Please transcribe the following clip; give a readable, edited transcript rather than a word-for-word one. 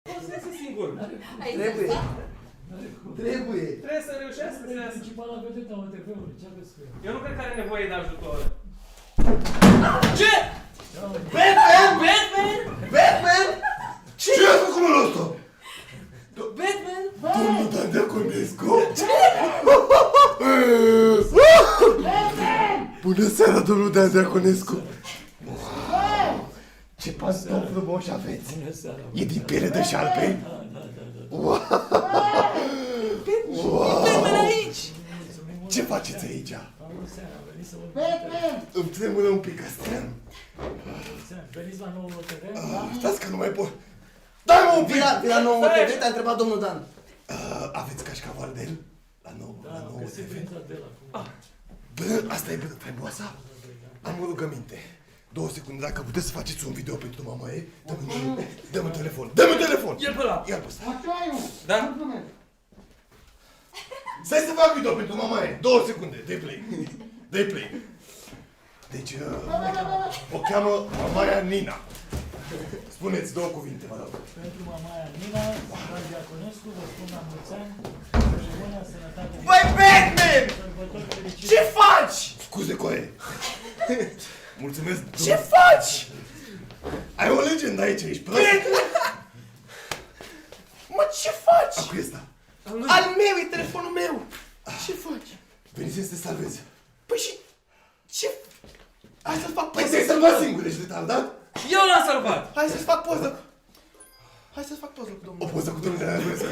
Poți să iasă singur. Trebuie. Trebuie. Trebuie să reușească să iasă. Principala vedetă a OTV-ului, ce aveți cu el? Eu nu cred că are nevoie de ajutor. Ce? Batman? Batman? Batman? Ce a făcut mă ăsta? Batman? Domnul Dan Deaconescu? Bună seara, domnul Dan Deaconescu! Ce pantofi frumoși aveți! Bună seara! E din piele de șarpe? Da. Batman aici! Ce faceți aici? Bună seara, veniți să vorbim. Îmi tremură un pic ăsta. Veniți la nouă TV? Stați că nu mai pot. Dai-mă un pic! Vila nouă TV, te-a întrebat domnul Dan. Aveți cașcaval de el? La nouă Da, găsim TV? prin tabela. Bă, asta e faimoasa? Am o rugăminte. 2 secunde, dacă puteți să faceți un video pentru mama ei, dă-mi un telefon. Dă-mi un telefon! Ia-l pe ăla. Ia-l pe ăsta. Da? Stai să fac video pentru mama ei. 2 secunde, dă-i play. Dă-i play. Deci, o cheamă Mamaia Nina. Spuneți 2 cuvinte, vă rog. Pentru mamaia Nina, Dan Deaconescu, vă spun la mulți ani și bună sănătate. Băi, Batman! Sărbători fericite. Ce faci? Scuze, Coe. Mulțumesc. Ce faci? Ai o legendă aici, ești prost. Mă, ce faci? Acu ăsta. Al meu, e telefonul meu. Ce faci? Venise să te salvezi. Păi și... Ce... Hai să-ți fac Păi poză. ți-ai salvat singur, ești retardat? Eu l-am salvat! Hai să-ți fac poză. Hai să-ți fac poză cu domnul. O poză cu domnul Deaconescu.